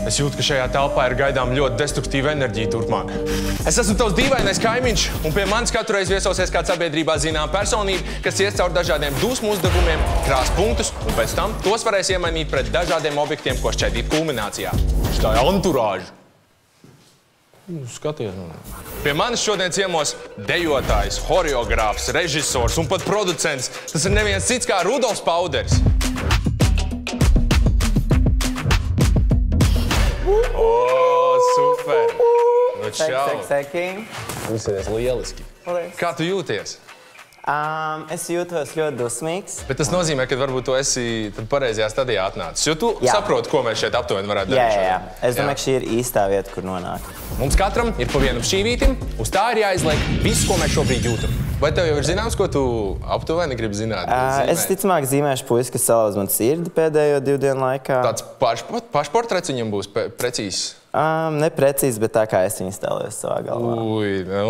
Es jūtu, ka šajā telpā ir gaidām ļoti destruktīva enerģija turpmāk. Es esmu tavs dīvainais kaimiņš, un pie manis katru reizi viesosies kāds sabiedrībā zinām personība, kas ies caur dažādiem dusmu uzdevumiem, krās punktus, un pēc tam tos varēs iemainīt pret dažādiem objektiem, ko šķēdīt kulminācijā. Šitā ir anturāža. Skaties. Pie manis šodien ciemos dejotājs, horeogrāfs, režisors un pat producents. Tas ir neviens cits kā Rudolfs Pauderis. Super! Nu čau! Jūties lieliski. Kā tu jūties? Es jūtos ļoti dusmīgs. Bet tas nozīmē, ka varbūt tu esi pareizajā stadijā atnācis. Jo tu saproti, ko mēs šeit aptuveni varētu darīt. Jā. Es domāju, ka šī ir īstā vieta, kur nonāk. Mums katram ir pa vienam šķīvītim. Uz tā ir jāizliek viss, ko mēs šobrīd jūtam. Vai tev jau ir zināms, ko tu aptuveni gribi zināt? Es ticamāk zīmēšu puisi, kas salauz man sirdi pēdējo 2 dienu laikā. Tāds pašportrets viņam būs precīzs? Neprecīzi, bet tā kā es viņu stālēju savā galvā.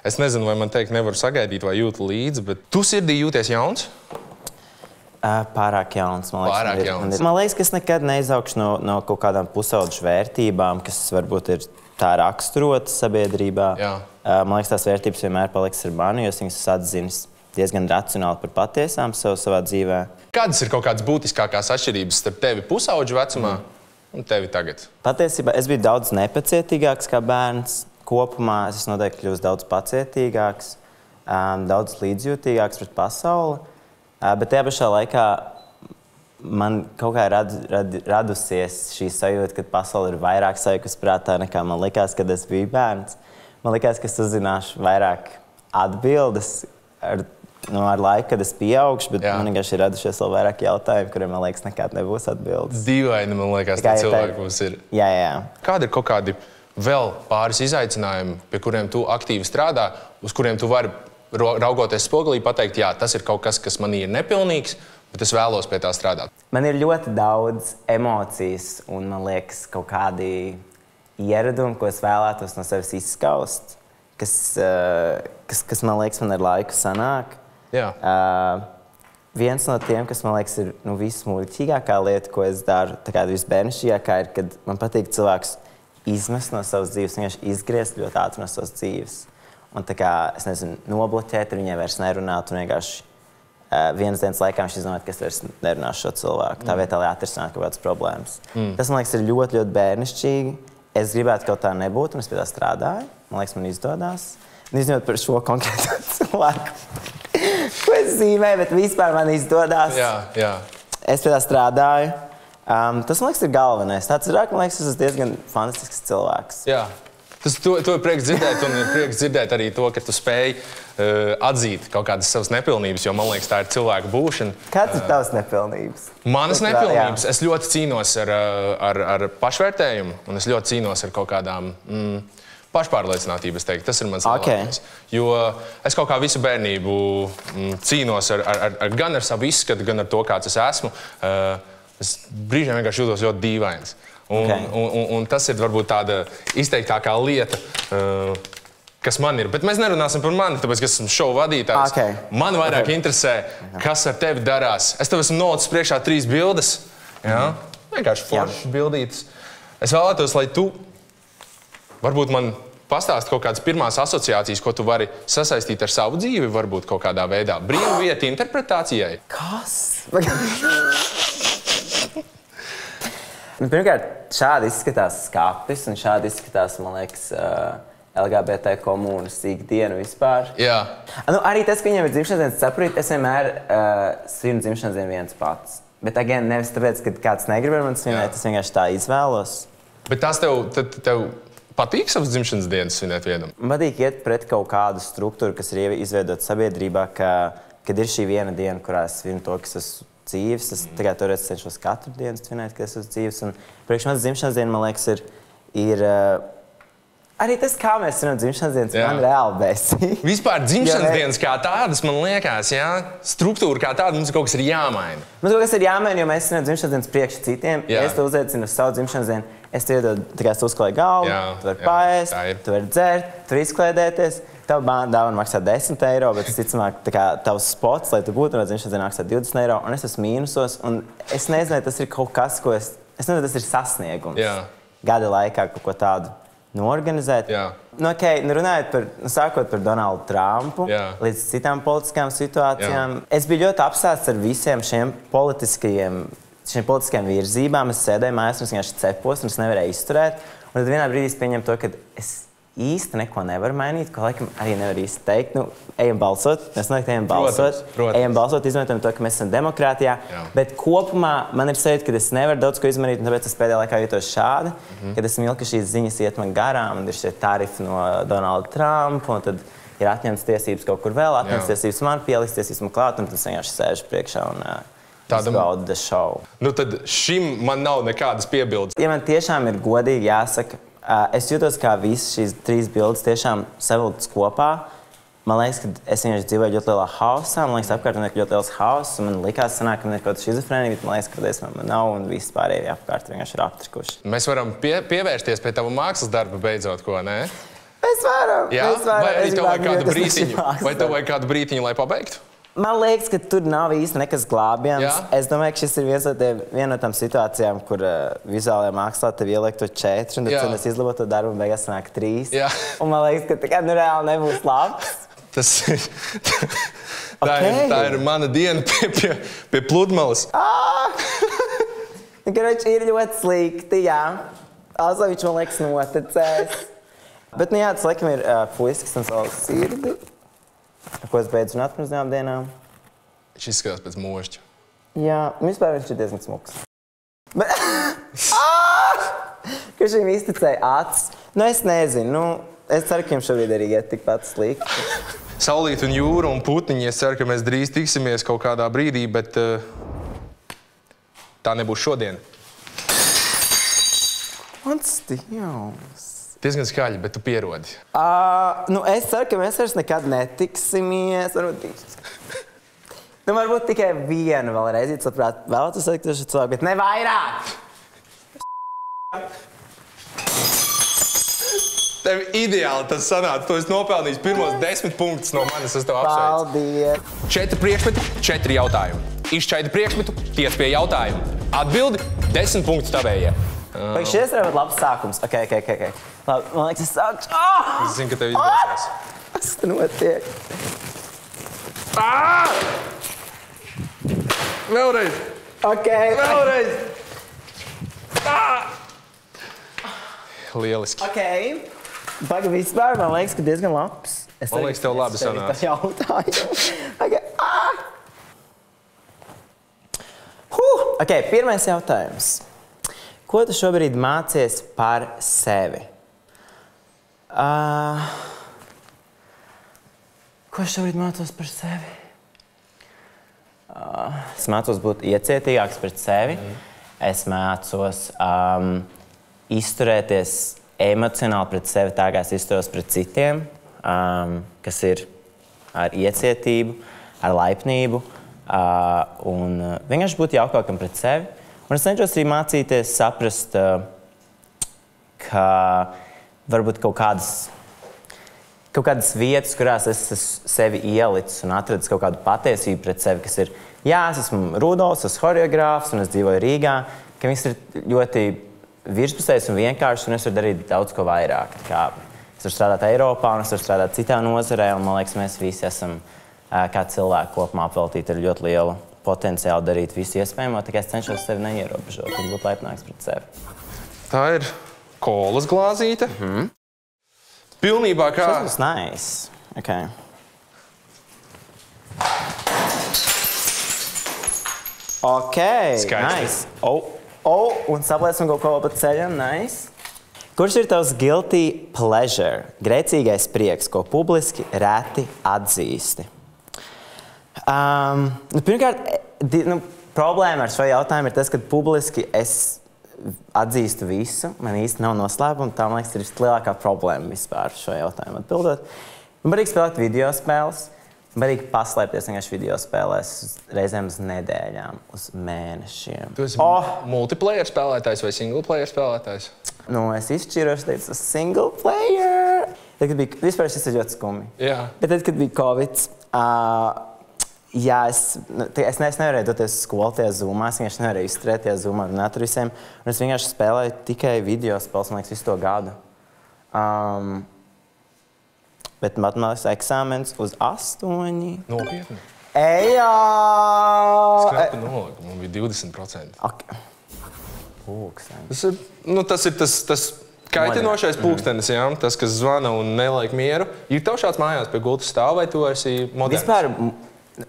Es nezinu, vai man teikt nevaru sagaidīt vai jūtu līdzi, bet tu sirdī jūties jauns? Pārāk jauns, man liekas. Man liekas, ka es nekad neizaugšu no kaut kādām pusaudžu vērtībām, kas varbūt ir tā raksturotas sabiedrībā. Man liekas, tās vērtības vienmēr paliks ar mani, jo es viņas atzinis diezgan racionāli par patiesām savā dzīvē. Kādas ir kaut kādas būtiskākās atšķirības starp tevi pusaudžu vecumā un tevi tagad? Patiesībā es biju daudz nepacietīgāks kā bērns. Kopumā es noteikti kļūstu daudz pacietīgāks, daudz līdzjūtīgāks pret pasauli. Bet tajā pašā laikā man kaut kā radusies šī sajūta, ka pasaule ir vairāk sajukus prātā, nekā man likās, kad es biju bērns. Man likās, ka es uzzināšu vairāk atbildes ar laiku, kad es pieaugšu, bet man vienkārši ir radušies vēl vairāk jautājumu, kuriem, man liekas, nekad nebūs atbildes. Dīvaini, man liekas, tā cilvēki mums ir. Jā. Kādi ir kaut kādi vēl pāris izaicinājumi, pie kuriem tu aktīvi strādā, uz kuriem tu vari raugoties spogulī pateikt, jā, tas ir kaut kas, kas manī ir nepilnīgs, bet es vēlos pie tā strādāt? Man ir ļoti daudz emocijas un, man liekas, kaut kādi ieradumi, ko es vēlētos no sevis izskaust, kas man liekas, man ar laiku sanāk. Viens no tiem, kas man liekas ir vismuļķīgākā lieta, ko es daru, tā kā visbērnišķīgākā, ir, kad man patīk cilvēks izmest no savas dzīves, vienkārši izgriezt ļoti ātri no savas dzīves. Un tā kā, es nezinu, nobloķēt, ar viņai vairs nerunāt, un vienkārši vienas dienas laikā viņš izdomāt, ka es vairs nerunāšu šo cilvēku. Tā vietā, lai atrisinātu kaut kādas problēmas. Tas, man liekas, ir ļoti, ļoti bērnišķīgi. Es gribētu, ka tā nebūtu, un es pie tā strādāju. Man liekas, man izdodās. Nezinot par šo konkrēto cilvēku, ko es zīmēju, bet vispār man izdodās. Jā. Es pie tā strādāju. Tas, man liekas, ir galvenais. Tāds ir, man liekas, es esmu diezgan fantastisks cilvēks. Jā. To ir prieks dzirdēt, un ir prieks dzirdēt arī to, ka tu spēj atzīt kaut kādas savas nepilnības, jo, man liekas, tā ir cilvēka būšana. Kāds ir tavs nepilnības? Manas nepilnības? Es ļoti cīnos ar pašvērtējumu, un es ļoti cīnos ar kaut kādām pašpārliecinātību, es teiktu. Tas ir mans lielākais. Jo es kaut kā visu bērnību cīnos gan ar savu izskatu, gan ar to, kāds es esmu. Es brīžiem vienkārši jūtos ļoti dīvains. Un tas ir varbūt tāda izteiktākā lieta, kas man ir. Bet mēs nerunāsim par mani, tāpēc, ka esmu šovu vadītājs. Man vairāk interesē, kas ar tevi darās. Es tev esmu nolicis priekšā 3 bildes. Vienkārši foršas bildītes. Es vēlētos, lai tu varbūt man pastāsti kaut kādas pirmās asociācijas, ko tu vari sasaistīt ar savu dzīvi, varbūt kaut kādā veidā. Brīva vieta interpretācijai. Kas? Pirmkārt, šādi izskatās skapis, un šādi izskatās, man liekas, LGBT komunas ikdienu vispār. Arī tas, ka viņiem ir dzimšanas dienas, saprīt, es vienmēr svinu dzimšanas dienu viens pats. Bet, nevis tāpēc, ka kāds negrib ar mani svinēt, es vienkārši tā izvēlos. Bet tās tev patīk savas dzimšanas dienas svinēt vienam? Man patīk iet pret kaut kādu struktūru, kas ir izveidota sabiedrībā, kad ir šī viena diena, kurā es svinu to, kas esmu dzīves. Es toreiz cenšos katru dienu svinēt, ka es esmu dzīves. Un priekš manas dzimšanas diena, man liekas, ir arī tas, kā mēs svinam dzimšanas dienas, man reāli besī. Vispār dzimšanas dienas kā tādas, man liekas, struktūra kā tāda, mums kaut kas ir jāmaina. Mums kaut kas ir jāmaina, jo mēs svinam dzimšanas dienas priekš citiem. Es te uzaicinu uz savu dzimšanas dienu. Es te iedodu, tu uzklāji galvu, tu vari paēst, tu vari dzert, tu vari izkliedēties. Tev dāvana maksā 10 eiro, bet es ticamāk, tavs spots, lai tu būtu no dzimšanas dienas maksā 20 eiro, un es esmu mīnusos, un es nezinu, tas ir kaut kas, ko es nezinu, tas ir sasniegums. gada laikā kaut ko tādu norganizēt. Runājot sākot par Donaldu Trumpu līdz citām politiskām situācijām, es biju ļoti apsēsts ar visiem šiem politiskajām virzībām. Es sēdēju mājās, un es vienkārši cepos, un es nevarēju izturēt. Un tad vienā brīdī es pieņemu to, ka es īsti neko nevaru mainīt, ko laikam arī nevar īsti teikt. Ejam balsot, mēs noteikti ejam balsot. Protams. Ejam balsot, izmantojam to, ka mēs esam demokrātijā. Bet kopumā man ir sajūta, ka es nevaru daudz ko izmainīt, un tāpēc es pēdējā laikā jūtos šādi, kad es mīlu, ka šīs ziņas iet man garām, un ir šie tarifi no Donalda Trumpa, un tad ir atņemts tiesības kaut kur vēl, atņemts tiesības man, pieliks tiesības man klāt, un tad es vienkārši sēžu priekšā un izbaudu the show. Nu tad šim man nav nekādas piebildes. Ja man tiešām ir godīgi jāsaka, es jūtos, kā visas šīs 3 bildes tiešām savilktas kopā. Man liekas, ka es vienkārši dzīvoju ļoti lielā hausā. Man liekas, apkārt man ir ļoti liels hauss. Man likās, ka man ir kaut kāda šizofrēnija, bet man liekas, ka man nav un viss pārējie apkārt vienkārši ir aptrikuši. Mēs varam pievērsties pie tava mākslas darba beidzot, ko, ne? Mēs varam. Jā? Vai arī tev vajag kādu brītiņu, lai pabeigtu? Man liekas, ka tur nav īsti nekas glābjams. Es domāju, ka šis ir viena no tām situācijām, kur vizuālajā mākslā tev ieliek to 4, un tad cenas izlabot to darbu, un beigās sanāk 3. Un man liekas, ka tā reāli nebūs labs. Tā ir mana diena pie pludmales. Karoči, ir ļoti slikti, jā. Alzovičs, man liekas, noticēs. Bet, nu jā, tas laikam ir puiskas un savu sirdi. Ko es beidzu runāt pirms 2 dienām? Viņš izskatās pēc mošķa. Jā, vispār viņš ir diezgan smuks. Ka šim izticēja acis. Nu, es nezinu. Es ceru, ka jums šobrīd arī iet tikpat slikti. Saulīt un jūra un putniņi. Es ceru, ka mēs drīz tiksimies kaut kādā brīdī, bet tā nebūs šodien. Mans Dievs. Diezgan skaļi, bet tu pierodi. Es ceru, ka mēs vairs nekad netiksimies. Varbūt tikai vienu vēl reizi, labprāt, vēlētos teikt, ka cilvēku, bet ne vairāk! Tev ideāli tas sanāca. Tu esi nopelnījis pirmos 10 punktus no manis. Es tev apsveicu. Paldies! 4 priekšmeti, 4 jautājumi. Izšķaidi priekšmetu, tiec pie jautājumu. Atbildi 10 punktus tavējie. Vai šis ir labs sākums? Ok. Labi, man liekas, es sākšu. Es zinu, ka tev izdosies. Kas te notiek? Vēlreiz! Ok. Vēlreiz! Lieliski. Ok. Baga vispār, man liekas, ka diezgan labs. Man liekas, tev labi sanāca. Es tev jautāju. Ok, pirmais jautājums. Ko tu šobrīd mācies par sevi? Ko es šobrīd mācos par sevi? Es mācos būt iecietīgāks pret sevi. Es mācos izturēties emocionāli pret sevi tā, kā es izturos pret citiem, kas ir ar iecietību, ar laipnību un vienkārši būt jaukākam pret sevi. Un es cenšos arī mācīties saprast, ka varbūt kaut kādas vietas, kurās es sevi ielicis un atradis kaut kādu patiesību pret sevi, kas ir, jā, es esmu Rudolfs, es esmu horeogrāfs un es dzīvoju Rīgā, ka viņas ir ļoti virspusējas un vienkāršas, un es varu darīt daudz ko vairāk. Es varu strādāt Eiropā un es varu strādāt citā nozarē, un man liekas, mēs visi esam kā cilvēki kopumā apveltīti ar ļoti lielu potenciāli darīt visu iespējamo, tikai es cenšos sevi neierobežot un būt laipnāks pret sevi. Tā ir kolas glāzīte. Pilnībā kā... Tas būs nice. Ok. Ok, nice. Un saplēsim kaut ko pa ceļam, nice. Kurš ir tavs guilty pleasure, grēcīgais prieks, ko publiski reti atzīsti? Pirmkārt, problēma ar šo jautājumu ir tas, ka publiski es atzīstu visu. Man īsti nav noslēpuma. Tā, man liekas, ir lielākā problēma vispār šo jautājumu atbildot. Man patīk spēlēt video spēles. Man patīk paslēpties vienkārši video spēlēs reizēm uz nedēļām, uz mēnešiem. Tu esi multiplayer spēlētājs vai single player spēlētājs? Es izšķiros, teicu, single player. Vispār šis ir ļoti skumji. Jā. Bet tad, kad bija Covid, Jā, es nevarēju doties uz skolu tajā Zoomā, es vienkārši nevarēju izturēt tajā Zoomā runāt ar visiem. Un es vienkārši spēlēju tikai video spēles, man liekas, visu to gadu. Bet matemātikas eksāmens uz 8. Nopietni. Ejā! Es knapi noliku, man bija 20%. Okay. Tas ir tas kaitinošais pulkstenis, jā? Tas, kas zvana un nelaik mieru. Ir tev šāds mājās pie gultas stāv, vai tu esi moderns?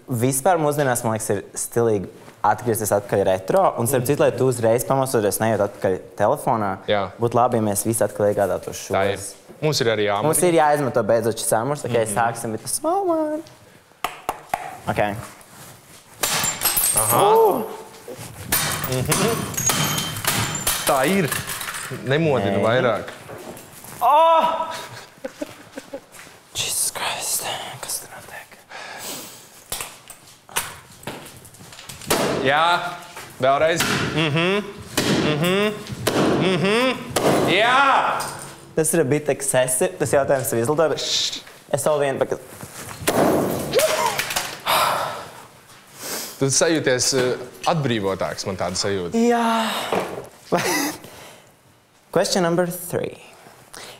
Vispār mūsdienās, man liekas, ir stilīgi atgriezties atpakaļ retro. Un, starp citu, lai tu uzreiz pamostoties, nejūt atpakaļ telefonā, būtu labi, ja mēs visi atkal iegādātos šos. Tā ir. Mums ir arī jāmari. Mums ir jāizmanto beidzot šis samurs. Ok, sāksim with the small one. Ok. Aha. Tā ir. Nemodina vairāk. Jesus Christ. Kas tur notiek? Jā, vēlreiz. Jā! Tas ir a bit excessive. Tas jautājums ir izlidoja, bet es vēl vienu pakas. Tu sajūties atbrīvotāks, man tāda sajūta. Jā. Question number 3.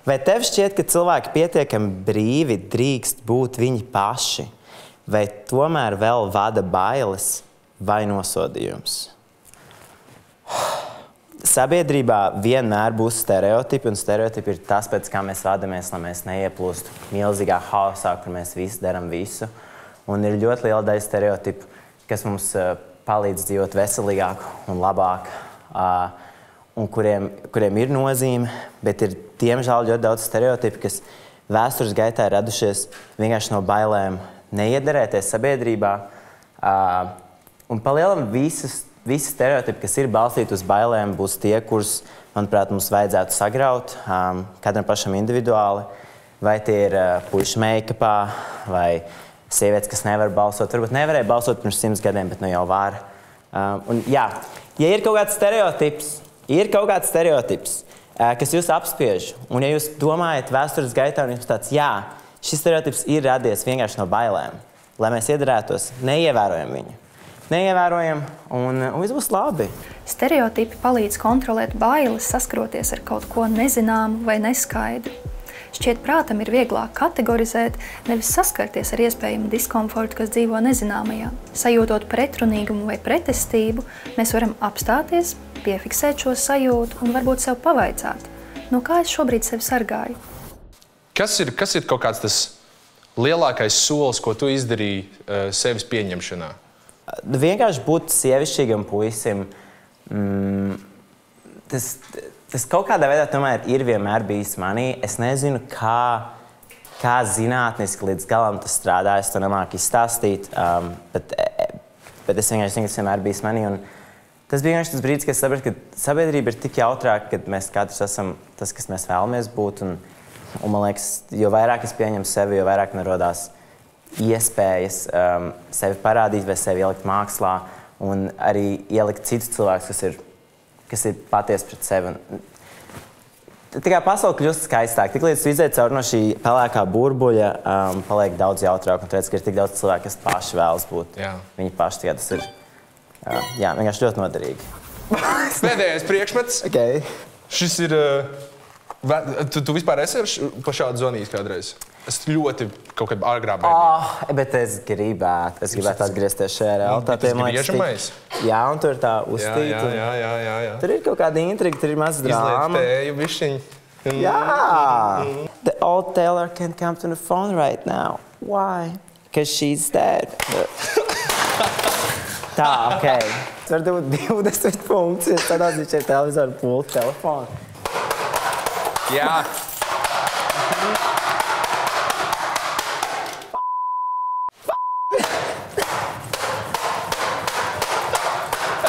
Vai tev šķiet, ka cilvēki pietiekami brīvi drīkst būt viņi paši, vai tomēr vēl vada bailes vai nosodījums? Sabiedrībā vienmēr būs stereotipi, un stereotipi ir tas, pēc kā mēs vadamies, lai mēs neieplūstu milzīgā haosā, kur mēs visi darām visu. Un ir ļoti liela daļa stereotipu, kas mums palīdz dzīvot veselīgāk un labāk, un kuriem ir nozīme, bet ir diemžēl ļoti daudz stereotipu, kas vēstures gaitā ir radušies vienkārši no bailēm neiederēties sabiedrībā. Un palielam visi stereotipi, kas ir balstīti uz bailēm, būs tie, kurus, manuprāt, mums vajadzētu sagraut, katram pašam individuāli. Vai tie ir puiši make-upā, vai sievietes, kas nevar balsot. Varbūt nevarēja balsot pirms 100 gadiem, bet nu jau var. Un jā, ja ir kaut kāds stereotips, kas jūs apspiež, un ja jūs domājat vēstures gaitā, un jums tāds, jā, šis stereotips ir radies vienkārši no bailēm, lai mēs iedarētos, neievērojam viņu. Neievērojam, un viss būs labi. Stereotipi palīdz kontrolēt bailes, saskroties ar kaut ko nezināmu vai neskaidru. Šķiet, prātam ir vieglāk kategorizēt, nevis saskarties ar iespējamu diskomfortu, kas dzīvo nezināmajā. Sajūtot pretrunīgumu vai pretestību, mēs varam apstāties, piefiksēt šo sajūtu un varbūt sev pavaicāt, no kā es šobrīd sevi sargāju. Kas ir kaut kāds tas lielākais solis, ko tu izdarīji sevis pieņemšanā? Vienkārši būt sievišķīgam puisim. Tas kaut kādā veidā tomēr ir vienmēr bijis manī. Es nezinu, kā zinātniski līdz galam tas strādā. Es to nemāku izstāstīt, bet es vienkārši zinu, ka tas vienmēr bijis manī. Un tas bija vienkārši tas brīdis, kad es sapratu, ka sabiedrība ir tik jautrāka, ka mēs katrs esam tas, kas mēs vēlamies būt. Un man liekas, jo vairāk es pieņemu sevi, jo vairāk man rodās iespējas sevi parādīt vai sevi ielikt mākslā un arī ielikt citus cilvēkus, kas ir patiesi pret sevi. Tā kā pasaule kļūst skaistāk, tik līdz tu iziet cauri no šī pelēkā burbuļa, paliek daudz jautrāk un redz, ka ir tik daudz cilvēku, kas paši vēlas būt. Jā. Viņi paši tikai tas ir vienkārši ļoti noderīgi. Pēdējais priekšmets. Okay. Šis ir... Tu vispār esi pa šādu zvanījis kādreiz? Es ļoti kaut kad agrāk bērnībā. Bet es gribētu atgriezties šajā realitātē. Tas ir biežamais? Jā, un tur ir tā uztīta. Jā. Tur ir kaut kāda intriga, tur ir maz drāma. Izliet tēju bišķiņ. Jā! The old Taylor can't come to the phone right now. Why? Because she's dead. Tā, ok. Tur var būt 20 funkcijas, tādā ziņā ir televizoru pultu telefonu. Jā.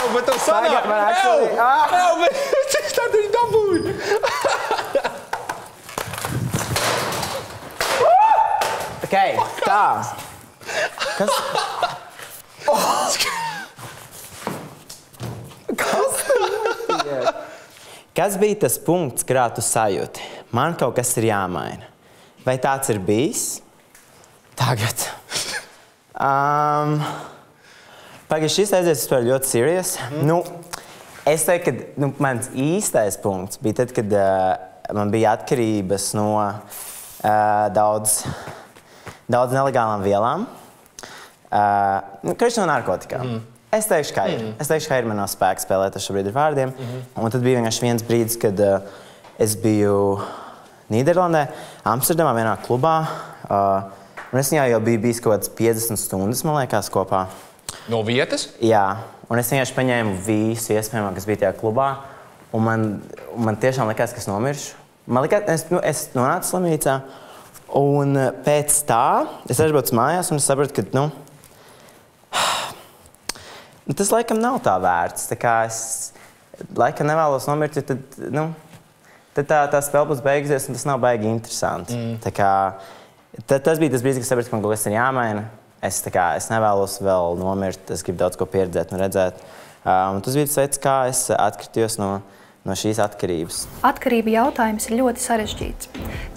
Bet tev sanāk! Bet tādu viņi dabūja! Ok, tā. Kas? Kas bija tas punkts, kurā tu sajūti? Man kaut kas ir jāmaina. Vai tāds ir bijis? Tagad. Pagaidzi, šis aizies vispār ļoti serious. Nu, es teiktu, ka mans īstais punkts bija tad, kad man bija atkarības no daudz nelegālām vielām. Krišņi no narkotikām. Es teikšu, ka ir. Es teikšu, ka ir man nav spēka spēlēt ar šobrīd ar vārdiem. Un tad bija vienkārši viens brīdis, kad es biju Nīderlandē, Amsterdamā vienā klubā. Un es jau biju bijis kaut kāds 50 stundas, man liekas, kopā. No vietas? Jā. Un es vienkārši paņēmu visu iespējamo, kas bija tajā klubā. Un man tiešām likās, ka es nomiršu. Man likās, es nonācu slimnīcā. Un pēc tā es aizbraucu mājās un es sapratu, ka, tas laikam nav tā vērts. Tā kā es laikam nevēlos nomirt, jo tad tā spēle būs beigusies un tas nav baigi interesanti. Tā kā, tas bija tas brīdis, kad es sapratu, ka man kaut kas ir jāmaina. Es nevēlos vēl nomirt, es gribu daudz ko pieredzēt un redzēt. Un tas bija tas veids, kā es atkritījos no šīs atkarības. Atkarība jautājums ir ļoti sarežģīts.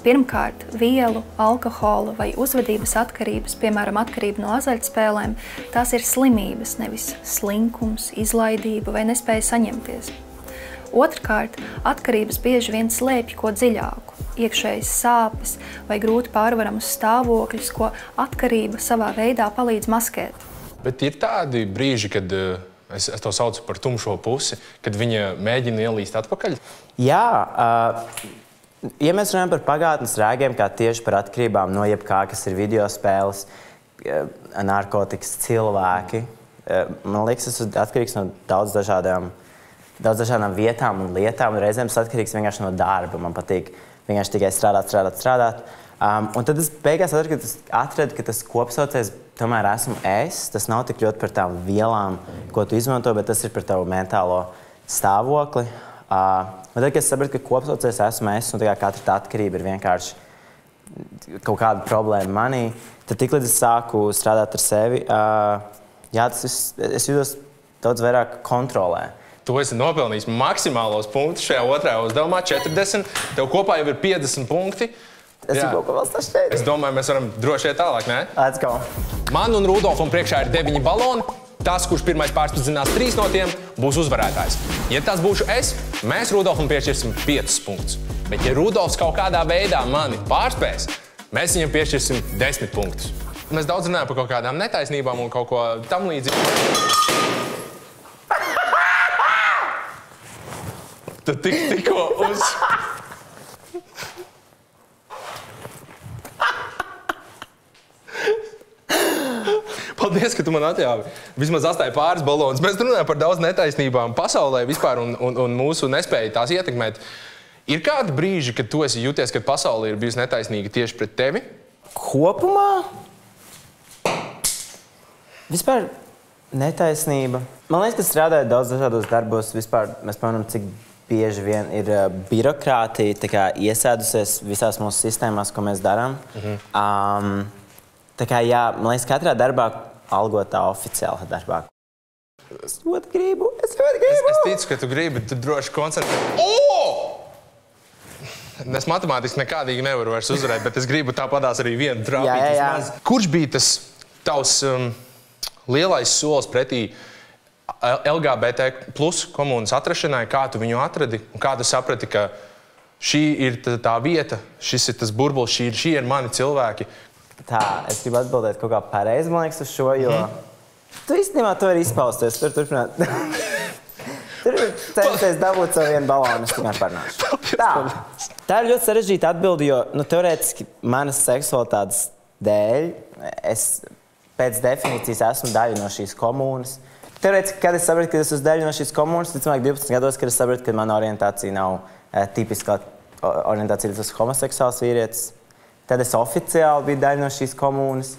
Pirmkārt, vielu, alkohola vai uzvedības atkarības, piemēram, atkarība no azartspēlēm, tās ir slimības, nevis slinkums, izlaidība vai nespēja saņemties. Otrkārt, atkarības bieži vien slēpj ko dziļāku, iekšējas sāpes vai grūti pārvaramus stāvokļus, ko atkarība savā veidā palīdz maskēt. Bet ir tādi brīži, kad es to saucu par tumšo pusi, kad viņa mēģina ielīst atpakaļ? Jā, ja mēs runājam par pagātnes rēgiem, kā tieši par atkarībām no jebkā, kas ir video spēles, narkotikas, cilvēki, man liekas, es esmu atkarīgs no daudz dažādām vietām un lietām, un reizēm esmu atkarīgs vienkārši no darba. Man patīk vienkārši tikai strādāt. Un tad es beigās atradu, ka tas kopsaucējs tomēr esmu es. Tas nav tik ļoti par tām vielām, ko tu izmanto, bet tas ir par tavu mentālo stāvokli. Un tad, kad es sapratu, ka kopsaucējs esmu es, un katra tā atkarība ir vienkārši kaut kāda problēma manī, tad tiklīdz es sāku strādāt ar sevi, es jūtos daudz vairāk kontrolē. Tu esi nopelnījis maksimālos punktus šajā otrajā uzdevumā, 40. Tev kopā jau ir 50 punkti. Es kaut ko vēl sašķēru. Es domāju, mēs varam droši iet tālāk, ne? Let's go. Man un Rudolfam priekšā ir 9 baloni. Tas, kurš pirmais pārspēdzinās 3 no tiem, būs uzvarētājs. Ja tas būšu es, mēs Rudolfam piešķirsim 5 punktus. Bet ja Rudolfs kaut kādā veidā mani pārspēs, mēs viņam piešķirsim 10 punktus. Mēs daudz runājam par kaut kādām netaisnībām un kaut ko tam līdzīgu. Tu tikko uz... Paldies, ka tu man atļāvi. Vismaz atstāji pāris balonus. Mēs runājam par daudz netaisnībām pasaulē vispār un mūsu nespēju tās ietekmēt. Ir kādi brīži, kad tu esi jūties, ka pasaule ir bijusi netaisnīga tieši pret tevi? Kopumā? Vispār netaisnība. Man liekas, ka strādājot daudz dažādos darbos, vispār mēs pamanām, cik bieži vien ir birokrātija iesēdusies visās mūsu sistēmās, ko mēs darām. Tā kā, jā, man liekas, katrā darbā algotā oficiālā darbā. Es ļoti gribu. Es ticu, ka tu gribi, tu droši koncentrē. Es matemātiski nekādīgi nevaru vairs uzvarēt, bet es gribu tāpatās arī vienu trāpīt vismaz. Kurš bija tas tavs lielais solis pretī LGBT plus komunas atrašanai, kā tu viņu atradi un kā tu saprati, ka šī ir tā vieta, šis ir tas burbulis, šī ir mani cilvēki? Tā, es gribu atbildēt kaut kā pareizi, man liekas, uz šo, jo tu īstenībā to vari izpausties, tur turpināt. Tur ir centies dabūt savu vienu balonu, es tomēr parunāšu. Tā ir ļoti sarežģīta atbilde, jo teorētiski manas seksualitātes dēļ es pēc definīcijas esmu daļa no šīs komunas. Teorētiski, kad es sapratu, ka es esmu daļa no šīs komunas, ticamāk 12 gados, kad es sapratu, ka mana orientācija nav tipiskā orientācija, tas homoseksuāls vīrietis. Tad es oficiāli biju daļa no šīs komunas.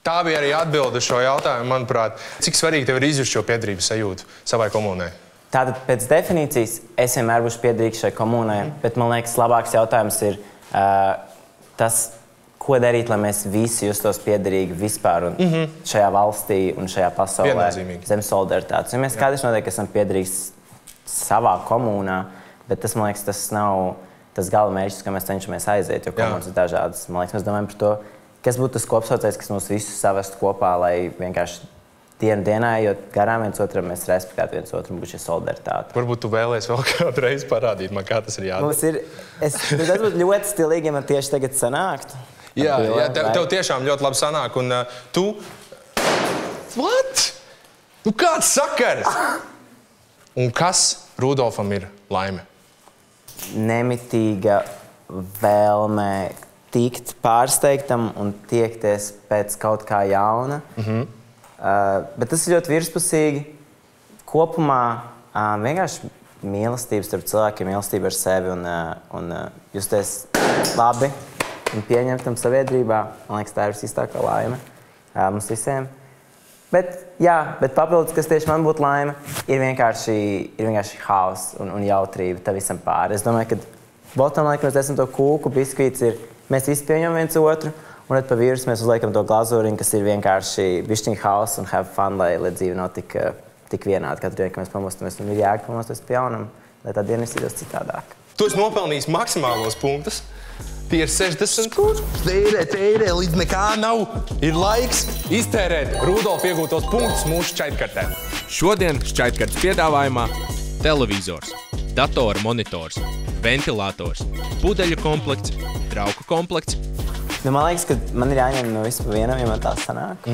Tā bija arī atbilde uz šo jautājumu, manuprāt. Cik svarīgi tev ir izjust šo piederības sajūtu savai komunai? Tātad pēc definīcijas es vienmēr būšu piederīgs šai komunai, bet man liekas, labāks jautājums ir tas, ko darīt, lai mēs visi justos piederīgi vispār un šajā valstī un šajā pasaulē zem solidaritātes. Ja mēs skaidrs noteikti esam piederīgs savā komunā, bet tas, man liekas, tas nav tas gala mērķis, ka mēs cenšamies aiziet, jo komunas ir dažādas. Man liekas, mēs domājam par to, kas būtu tas kopsaucējs, kas mūs visus savestu kopā, lai vienkārši dienā, jo garām viens otram mēs respektētu viens otru un būtu šī solidaritāte. Varbūt tu vēlēsi vēl kādu reizi parādīt man, kā tas ir jādara. Tas būtu ļoti stilīgi, ja man tieši tagad sanāktu. Jā, tev tiešām ļoti labi sanāk. Un tu... What? Nu kāds sakars? Un kas Rudolfam ir laime? Nemitīga vēlme tikt pārsteigtam un tiekties pēc kaut kā jauna. Bet tas ir ļoti virspusīgi. Kopumā vienkārši mīlestība starp cilvēkiem, mīlestība ar sevi un justies labi un pieņemtam sabiedrībā. Man liekas, tā ir visīstākā laime mums visiem. Bet papildus, kas tieši man būtu laime, ir vienkārši haoss un jautrība tam visam pāri. Es domāju, ka bottom line, mēs esam to kūku, biskvīts ir, mēs visi pieņemam viens otru. Un tad pa vīrusu mēs uzliekam to glazūriņu, kas ir vienkārši bišķiņ haus un have fun, lai dzīve nav tik vienāda. Katru dienu, kad mēs pamostamies, un ir jēga pamosties pie jaunam, lai tā diena izsītos citādāk. Tu esi nopelnījis maksimālos punktus. Tie ir 60. Tērē, līdz nekā nav. Ir laiks iztērēt Rudolfa iegūtos punktus mūsu šķaitkartē. Šodien šķaitkartes piedāvājumā televizors, datora monitors, ventilators, pudeļu komplekts, trauku komplekts. Man liekas, ka man ir jāņem no visu pa vienam, ja man tā sanāk.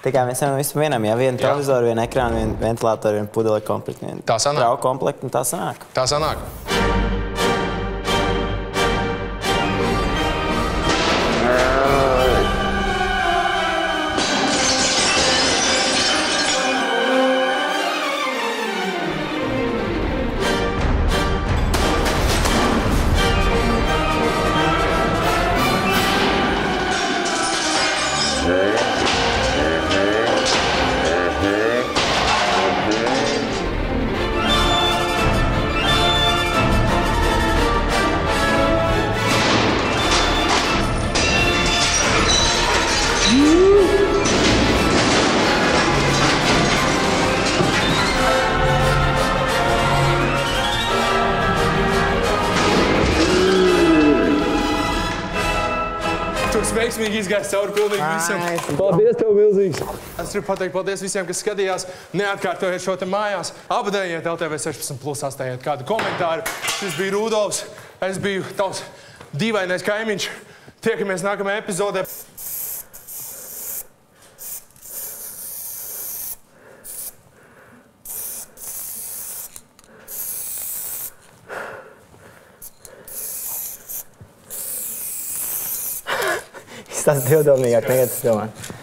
Tā kā mēs ņemam visu pa vienam, ja vienu televizoru, vienu ekrānu, vienu ventilatoru, vienu pudeļu komplektu, vienu trauku komplektu, un tā sanāk. Tā sanāk. Veiksmīgi izgājis cauri pilnīgi visam. Paldies tev milzīgs. Es gribu pateikt paldies visiem, kas skatījās. Neatkārtojiet šo te mājās. Abadējiet LTV 16+, atstājiet kādu komentāru. Šis bija Rudolfs. Es biju tavs dīvainais kaimiņš. Tiekamies nākamajā epizodē. Tas dievdomīgāk, tagad es domāju.